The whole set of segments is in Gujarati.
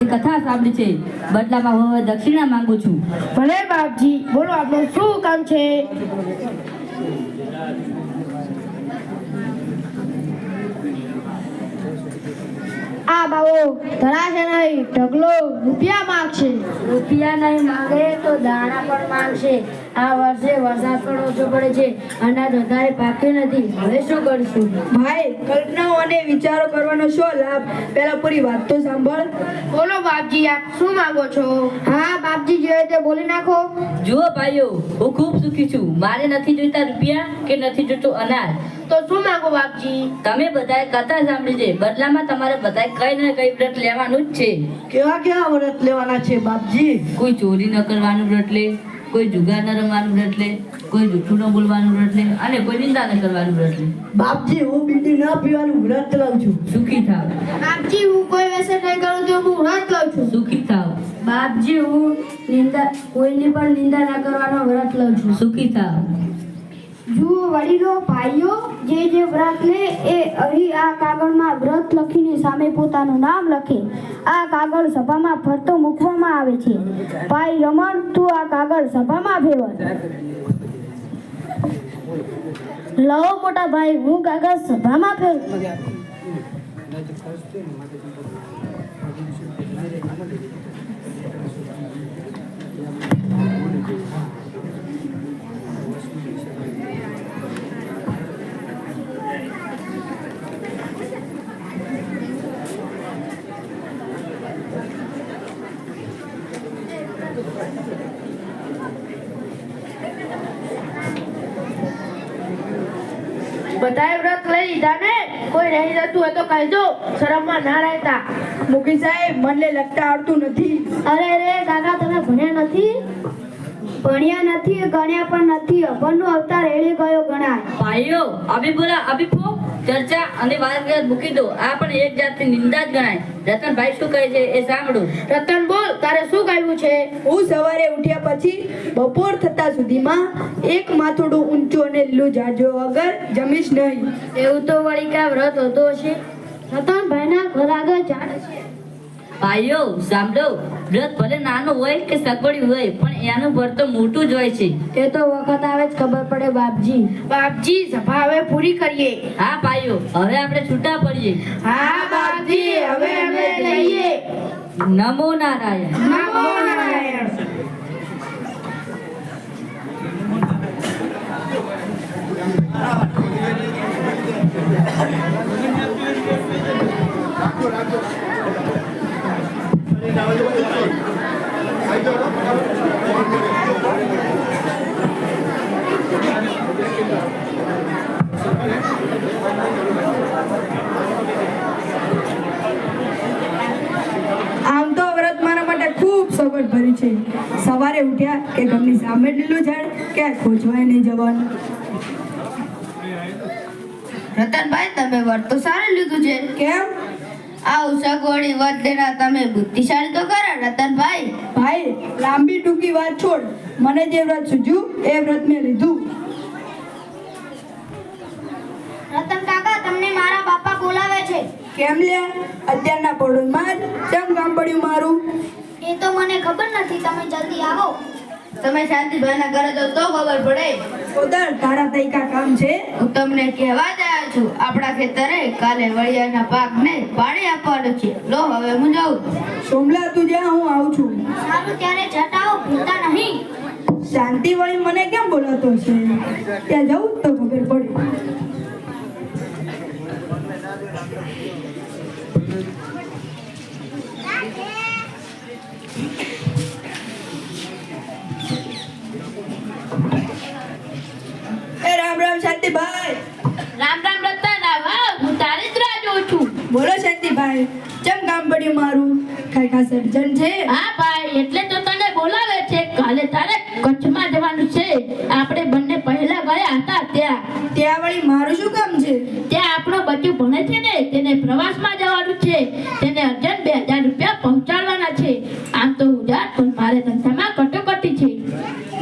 કથા સાંભળી છે, બદલામાં હું હવે દક્ષિણા માંગુ છું. ભલે બાપજી, બોલો આપણું શું કામ છે? આ બાવો ધરાશે નહીં, ઢગલો રૂપિયા માંગશે. રૂપિયા નહીં માંગે તો દાણા પણ માંગશે. આ વર્ષે વરસાદ પણ ઓછો પડે છે, અનાજ વધારે પાકે નથી. હવે શું કરીશું? ભાઈ, કલ્પનાઓ અને વિચારો કરવાનો શું લાભ? પહેલા પૂરી વાત તો સાંભળ. બોલો બાપજી, આપ શું માંગો છો? હા બાપજી, જોઈએ તે બોલી નાખો. જુઓ ભાઈઓ, હું ખૂબ સુખી છું. મારે નથી જોઈતા રૂપિયા કે નથી જોઈતું અનાજ. તો શું માંગો બાપજી? તમે બધાએ કથા સાંભળી છે, બદલામાં તમારે બધાએ કઈ ને કઈ વ્રત લેવાનું જ છે. કેવા કેવા વ્રત લેવાના છે બાપજી? કોઈ ચોરી ન કરવાનું વ્રત લે, કોઈ જુગાર ન રમવાનું વ્રત લે, કોઈ જૂઠું ન બોલવાનું વ્રત લે અને કોઈ નિંદા ન કરવાનું વ્રત લે. બાપજી, હું બીડી ન પીવાનું વ્રત લઉં છું. સુખી થાવ. બાપજી, હું કોઈ વ્યસન નહીં કરું તો હું વ્રત લઉં છું. સુખી થાવ. બાપજી, હું કોઈની પણ નિંદા ના કરવાનો વ્રત લઉં છું. સુખી થાવ. જુઓ વડીલો, ભાઈઓ, જે વ્રત લે એ અહીં આ કાગળમાં વ્રત લખીને સામે પોતાનું નામ લખે. આ કાગળ સભામાં ફરતો મૂકવામાં આવે છે. ભાઈ રમણ, તું આ કાગળ સભામાં ફેરવ. લવો મોટા ભાઈ, હું કાગળ સભામાં ફેરવું. બધાએ વ્રત લઈ લીધા ને? કોઈ રહી જતું હોય તો કહી દો, શરમમાં ના રહેતા. મુખી સાહેબ, મને લખતા આવડતું નથી. અરે રે કાકા, તમે ભણ્યા નથી? ભણ્યા નથી, ગણ્યા પણ નથી. અભણનો અવતાર એળે ગયો ગણાય. ભાઈઓ, અભિપો ચર્ચા અને વાત મૂકી દો. આ પણ એક જાતની નિંદા જ ગણાય. રતનભાઈ શું કહે છે એ સાંભળો. રતન, બોલ, તારે શું કહ્યું છે? હું સવારે ઉઠ્યા પછી બપોર થતા સુધીમાં એક માથોડું ઊંચું અને લીલું ઝાડ જોયા વગર જમીશ નહીં. એવું તો વળી કા વ્રત હોતો હશે? રતનભાઈના ઘર આગળ ઝાડ છે. ભાઈઓ સાંભળો, વ્રત ભલે નાનું હોય કે સગવડી હોય, પણ એનું વ્રત તો મોટું જ હોય છે. એ તો વખત આવે જ ખબર પડે બાપજી. બાપજી, સભા હવે પૂરી કરીએ. હા ભાઈઓ, હવે આપણે છૂટા પડીએ. હા બાપજી, હવે અમે લઈએ. નમો નારાયણ. નમો નારાયણ. આમ તો વ્રત મારા માટે ખૂબ સગવડ ભરી છે. સવારે ઉઠ્યા કે ઘરની સામે લીલું ઝાડ, કે ખોજવાય નહીં જવાનું. રતનભાઈ, તમે વ્રત તો સારું લીધું છે. કેમ? આ ઉસગવડી વ્રત લેનાર તમે બુદ્ધિશાળી તો ખરા રતનભાઈ. ભાઈ, લાંબી ટૂંકી વાત છોડ. મને જે વ્રત સૂઝ્યું એ વ્રત મેં લીધું. રતન કાકા, તમને મારા બાપા બોલાવે છે. કેમ લે? અત્યારના પડોશમાં જ કેમ કામ પડ્યું મારું? એ તો મને ખબર નથી, તમે જલ્દી આવો. તમે શાંતિભાઈના ઘરે જાઓ તો ખબર પડે. ઉદર, તારા તઈકા કામ છે? હું તમને કહેવા જ આવ્યો છું, આપણા ખેતરે કાલે વળિયાના પાકને પાણી આપવાનું છે. લો, હવે હું જાઉં. સોમલા, તું જ્યાં, હું આવું છું. સારું, ત્યારે જટાઓ ભૂલતા નહીં. શાંતિ વળી મને કેમ બોલાતો છે? ત્યાં જવું તો ખબર પડે. રામ રામ શાંતિભાઈ. રામ રામ રતન, આવા હું તારી જ રાહ જોઉં છું. બોલો શાંતિભાઈ, ચમ કામ પડ્યું મારું? કઈ ખાસ અડચણ છે? હા ભાઈ, એટલે તો તને બોલાવે છે. કાલે તારે કચ્છમાં જવાનું છે. આપણે બંને પહેલા ગયા હતા ત્યાં. ત્યાં વળી મારું શું કામ છે? ત્યાં આપણો બચ્ચું ભણે છે ને, તેને પ્રવાસમાં જવાનું છે. તેને અર્જન્ટ 2000 રૂપિયા પહોંચાડવાના છે. આમ તો હું જાત, પણ મારે ધંધામાં કટોકટી છે.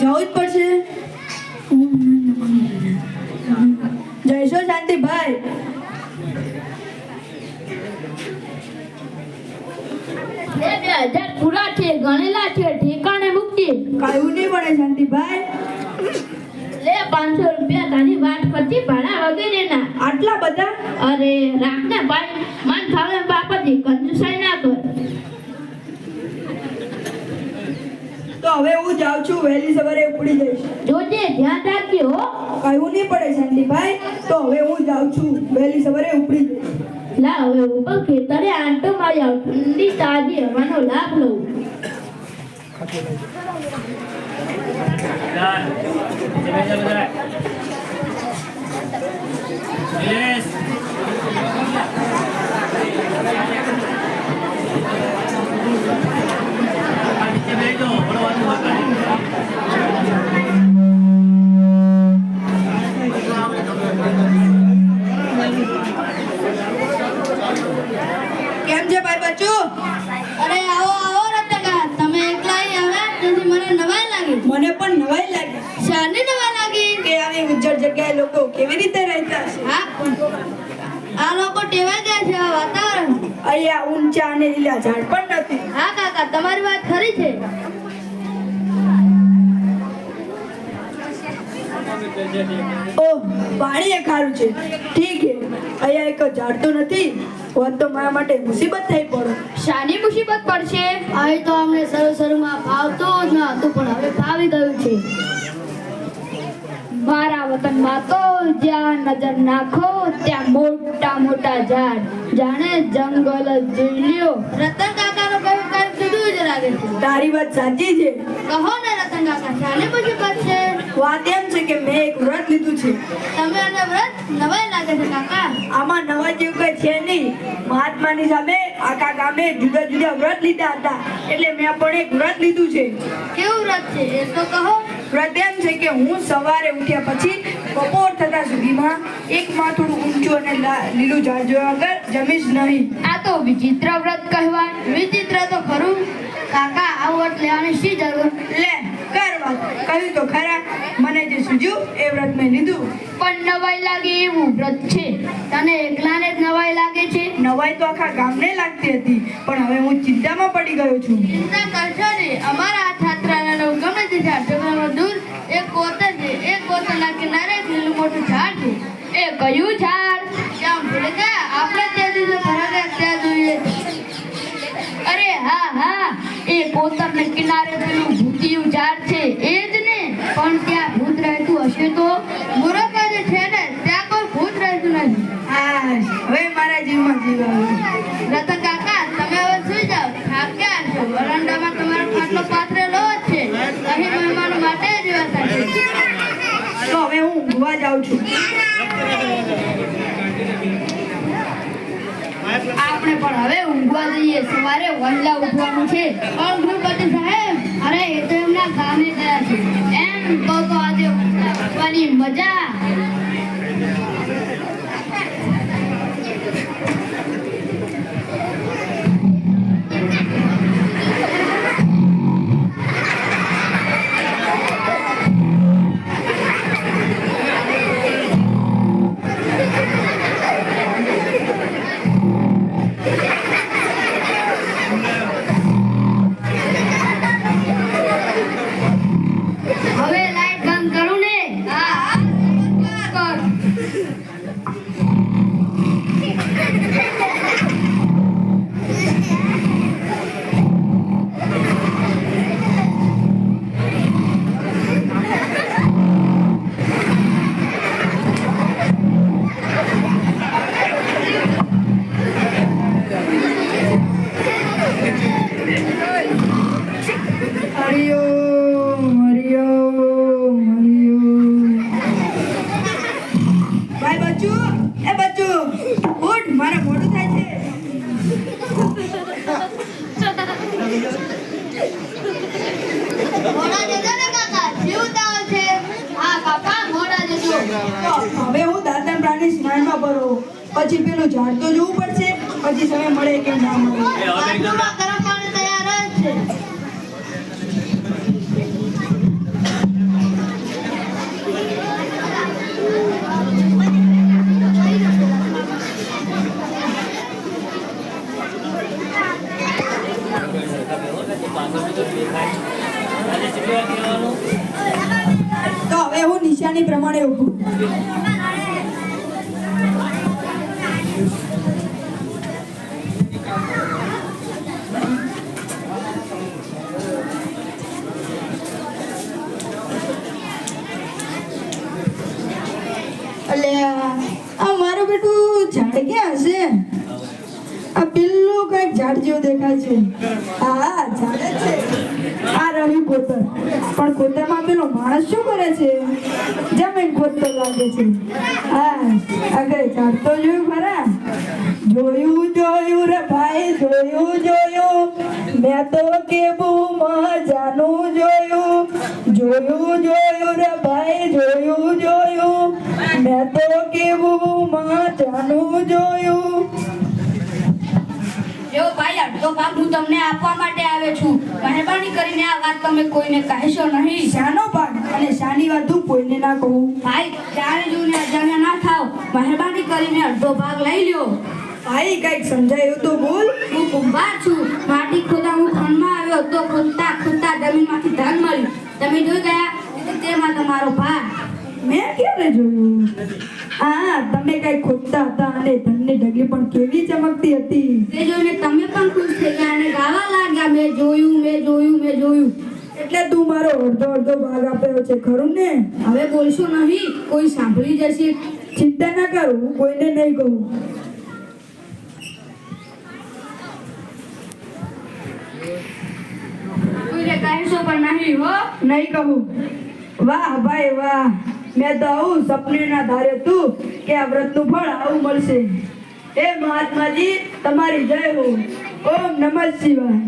જવું જ પડશે. જયશો શાંતિભાઈ. બે 2000 પૂરા છે, ગણેલા છે, ઠેકાણે મૂકજે. કાયું નહીં પડે શાંતિભાઈ. લે 500 રૂપિયા તારી વાત કરતી ભાડા વગેરેના. આટલા બધા? અરે રાખને ભાઈ, મન ફાવે બાપજી, કંજુસાઈ ના કર. તો હવે હું જાઉં છું, વહેલી સવારે ઉપડી જઈશ. જોજે, ધ્યાન રાખજે હો. કાયું નહીં પડે શાંતિભાઈ. તો હવે હું જાઉં છું, વહેલી સવારે ઉપડી જઈશ. લા હવે ઉપર ખેતરે આંટો મારી આવ, ઠંડી તાજી હવાનો લાભ લઉં. કેમ છે ભાઈ બચ્ચું? અરે આવો આવો રત્નકા, તમે એકલા અહીં આવ્યા તેથી મને નવાઈ લાગી. મને પણ નવાઈ લાગી શાની નવાઈ લાગી? કે આવી ઉજ્જડ જગ્યાએ લોકો કેવી રીતે રહેતા હશે. હા, આ લોકો ટેવાઈ ગયા છે આ વાતાવરણ. અહીંયા ઊંચા અને લીલા ઝાડ પણ નથી. હા કાકા, તમારી વાત ખરી છે. ઓહ, પાણી એ ખારું છે. ઠીક છે, અહીંયા એક ઝાડ તો નથી હોત તો મારા માટે મુસીબત થઈ પડે. શાની મુસીબત પડશે? અહીં તો અમને શરૂમાં ફાવતું જ ન હતું, પણ હવે ફાવી ગયું છે. મારા વતનમાં તો જ્યાં નજર નાખો ત્યાં મોટા મોટા ઝાડ, જાણે જંગલ જ જોઈ લ્યો. રતન કાકાનું કહ્યું કાંઈક જુદું જ લાગે છે. તારી વાત સાચી છે. કહો ને રતન કાકા, શાની મુસીબત છે? વાત એમ છે કે મેં એક વ્રત લીધું છે. તમે અને વ્રત નવાઈ લાગે છે કાકા. આમાં નવા જેવું કઈ છે નહીં. મહાત્માની સામે આખા ગામે જુદા જુદા વ્રત લીધા હતા, એટલે મેં પણ એક વ્રત લીધું છે. કેવું વ્રત છે એ તો કહો. વ્રત એમ છે કે હું સવારે ઉઠ્યા પછી બપોર થતા સુધીમાં એક માથું ઊંચું અને લીલું ઝાડ જોયા વગર જમીશ નહીં. આ તો વિચિત્ર વ્રત કહેવાય. વિચિત્ર તો ખરું કાકા, આ વ્રત લેવાની શી જરૂર? લે કર વાત, કહ્યું તો ખરા. મને જે સૂઝ્યું એ વ્રત મેં લીધું. પણ નવાઈ લાગે એવું વ્રત છે. તને એકલાને જ નવાઈ લાગે છે? નવાઈ તો આખા ગામને લાગતી હતી, પણ હવે હું ચિંતામાં પડી ગયો છું. ચિંતા કરશો ને, અમારા આ છાત્રાલયનો ગમે તે ઝાડ જંગલમાં દૂર એક કોતર છે. એક કોતરના કિનારે લીલું મોટું ઝાડ છે. એ કયું ઝાડ? કેમ ભૂલી ગયા? આપણે તે દિવસે ફરવા ત્યાં જોઈએ. અરે હા હા, એ કોતરને કિનારે પેલું ભૂતિયું ઝાડ છે એ જ ને. પણ ત્યાં ભૂત રહેતું હશે તો? મૂર્ખ જ છે ને, ત્યાં કોઈ ભૂત રહેતું નથી. આ હવે મારા જીવમાં જીવ આવ્યો. રતન કાકા, તમે હવે સુઈ જાઓ, થાક્યા છો. વરાંડામાં તમારો ખાટલો પાથરેલો જ છે. અહીં મહેમાનો માટે જ વ્યવસ્થા છે. તો હવે હું ઊંઘવા જાઉં છું. આપણે પણ હવે ઊંઘવા જઈએ. સવારે વહેલા ઉઠવાનું છે. પણ ગૃહપતિ સાહેબ, અરે એ તો એમના ગામે ગયા છે. એમ તો આજે ઉઠવાની મજા. હવે લાઈટ બંધ કરું ને? હા, કર. હરિઓમ હરિઓમ હરિઓમ. ભાઈ બચ્ચું, એ બચ્ચું ઉઠ, મારે મોડું થાય છે. મોડા જજો ને કાકા, જીવ તાવ છે. હા કાકા, મોડા જજો. તો હવે હું દાંતણ પ્રાણી સ્નાનમાં ભરો, પછી પેલું ઝાડ તો જોવું પડશે, પછી સમય મળે કે ના મળે. બાથરૂમમાં ગરમ પાણી તૈયાર જ છે. તો હવે હું નિશાની પ્રમાણે ઊભું. અલ્યા આ મારું બેટું ઝાડ ક્યાં હશે? આ પેલું કઈક ઝાડ જેવું દેખાય છે. હા ઝાડ જ છે. આ રહ્યું કોતર. પણ કોતરમાં પેલો માણસ શું કરે છે? જમીન ખોદતો લાગે છે. હા આગળ ઝાડ તો જોયું ખરા? જોયું રે ભાઈ, જોયું મેં તો કેવું મજાનું જોયું રે ભાઈ, જોયું મેં તો કેવું મજાનું જોયું. જો ભાઈ અડધો ભાગ હું તમને આપવા માટે આવ્યો છું. મહેરબાની કરીને આ વાત તમે કોઈને કહેશો નહીં. શાનો ભાગ અને શાની વાત હું કોઈને ના કહું? ભાઈ જાણે જોઈને અજાણ્યા ના થાવ. મહેરબાની કરીને અડધો ભાગ લઈ લ્યો. ભાઈ કઈક સમજાયું તો બોલ. હું કુંભાર છું. માટી ખોદા હું ખંડમાં આવ્યો તો ખોદતા જમીનમાંથી ધન મળ્યું. તમે જોઈ ગયા એટલે તેમાં તમારો ભાગ. મેં ક્યારે જોયું? હા તમે કઈ ખોદતા હતા અને ધનની ઢગલી પણ કેવી ચમકતી હતી. તે જોઈને તમે પણ ખુશ થઈ ગયા અને ગાવા લાગ્યા, મેં જોયું. એટલે તું મારો અડધો ભાગ આપ્યો છે ખરું ને? હવે બોલશો નહીં, કોઈ સાંભળી જશે. ચિંતા ના કર, હું કોઈને નહીં કહું. કોઈને કહેશો પણ નહીં હો. નહીં કહું. વાહ ભાઈ વાહ, મેં તો આવું સપને ના ધાર્યું તું કે આ વ્રતનું ફળ આવું મળશે. હે મહાત્માજી તમારી જય હો. ઓમ નમઃ શિવાય.